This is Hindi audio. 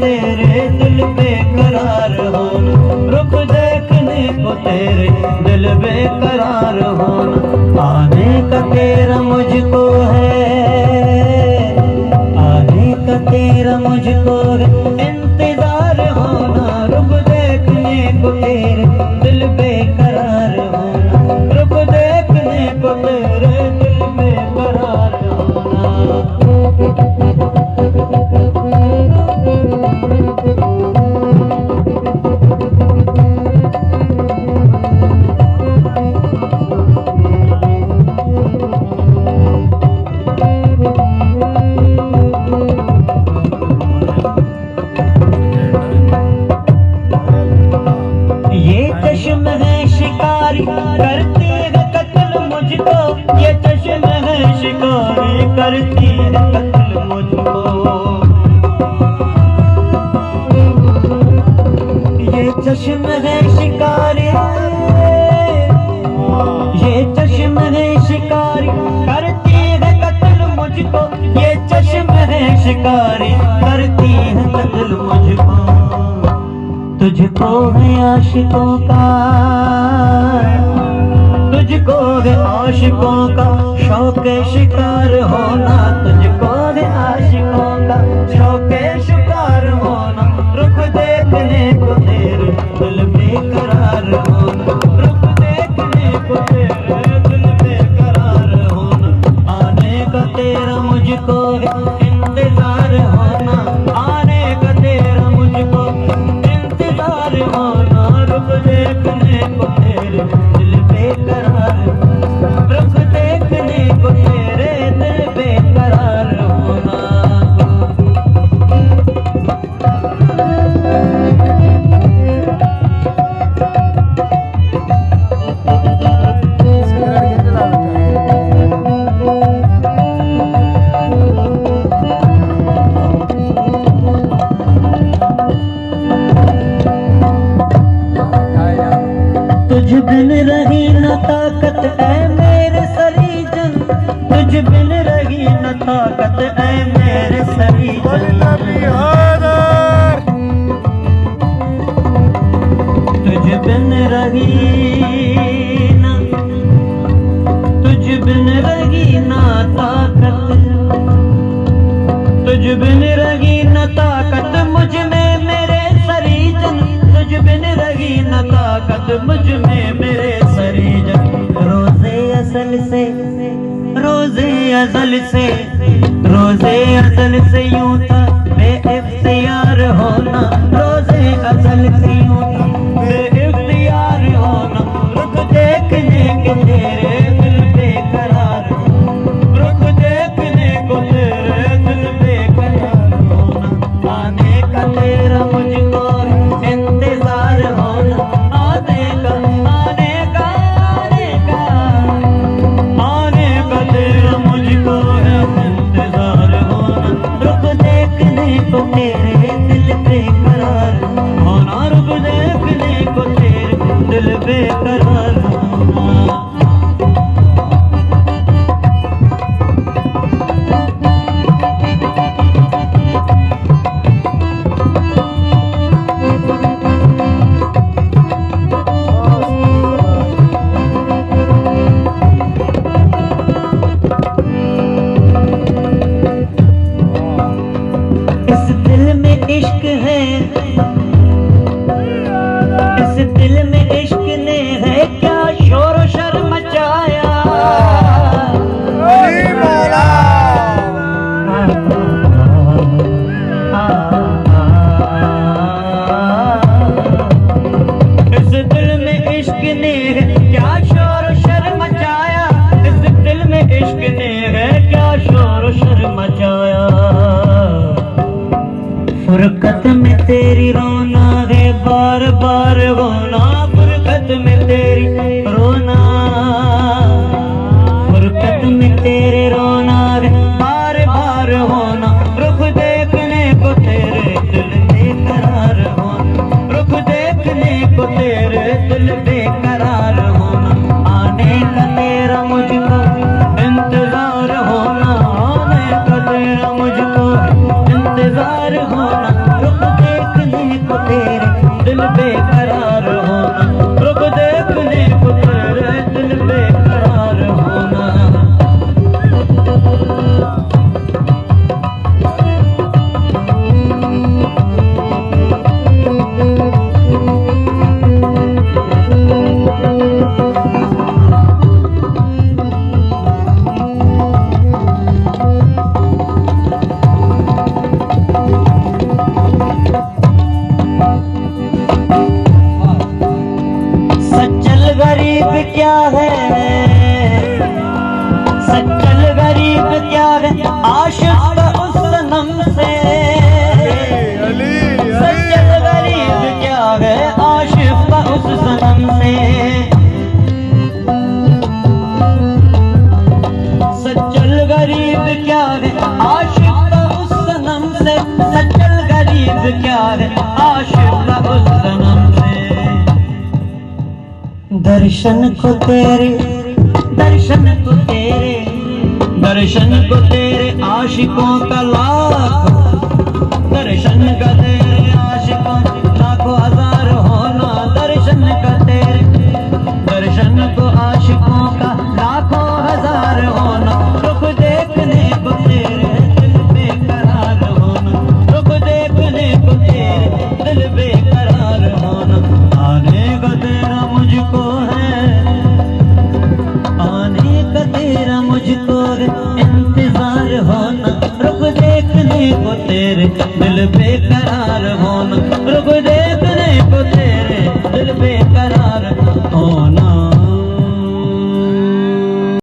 तेरे दिल बेकरार होना, रुख देखने को तेरे दिल बेकरार होना। आने का तेरा मुझको है, आने का तेरा मुझको है इंतजार होना, रुख देखने को तेरे दिल बेकरार होना, रुख देखने को तेरे दिल बेकरार होना। ये चश्म है शिकारी करती है कत्ल मुझको, ये चश्म है शिकारी करती है कत्ल मुझको। ये चश्म है शिकारी, ये चश्म है शिकारी करती है कत्ल मुझको, ये चश्म है शिकारी करती है कत्ल मुझको। तुझको है आशिकों का, तुझको है आशिकों का शौक शिकार होना, तुझको है आशिकों का शौक शिकार होना, रुख देखने को तेरे दिल बेकरार होना, रुख देखने को तेरे दिल बेकरार होना। आने का तेरा मुझको है इंतजार होना, आने का तेरा मुझको इंतजार होना, रुख देखने को तेरे दिल बेकरार होना, रुख देखने को तेरे दिल बेकरार होना। तुझ बिन रही न ताकत ऐ मेरे सरीजन, तुझ बिन रही न ताकत ऐ मेरे सरीजन। तुझ बिन रही न, तुझ बिन रही न ताकत, तुझ बिन रही न ताकत मुझ में मेरे सरीजन, तुझ बिन रही न ताकत मुझ में मेरे सरीजन। रोज़े अज़ल से, रोज़े अज़ल से, रोज़े अज़ल से यूं था बेइख्तियार होना, रोज़े अज़ल से यूं था बेइख्तियार होना, रुख देखने के तेरे दिल बेकरार होना, रुख देखने को तेरे दिल बेकरार होना। आने का तेरा मुझको इंतजार होना, आने का, आने का, आने का, आने का तेरा मुझको है इंतजार होना, रुख देखने को तेरे दिल बेकरार होना, रुख देखने को तेरे दिल बेकरार होना। इस दिल में इश्क है, इस दिल में इश्क ने है क्या शोर शर मचाया। इस दिल में इश्क ने है क्या शोर शर मचाया, इस दिल में इश्क ने है क्या शोर शर मचाया। फुरकत में तेरी रोना है बार बार होना, फुरकत में तेरी रोना, फुरकत में तेरे रोना है बार बार होना, रुख देखने को तेरे दिल बेकरार होना, रुख देखने को तेरे दिल बेकरार होना। आने का तेरा मुझको इंतजार होना, आने का तेरा मुझको इंतजार होना, रुख क्या है, सच्चल गरीब क्या है, आशिक का उस सनम से। सच्चल गरीब क्या है, आशिक का उस सनम से। सच्चल गरीब क्या है, आशिक का उस सनम से। सच्चल गरीब क्या है, आशिक का उस सनम से। दर्शन को तेरे, दर्शन को तेरे, दर्शन को तेरे आशिकों का लाख। दर्शन का तेरे आशिकों लाखों हजार होना। दर्शन का तेरे, दर्शन को आशिकों का लाखों हजार होना। रुख देखने को तेरे दिल बेकरार होना। रुख देखने को तेरे दिल बेकरार होना। आने का तेरा मुझको है, आने का तेरा मुझको इंतजार होना। रुक देखने को तेरे दिल बेकरार होना। रुक देखने को तेरे दिल बेकरार होना।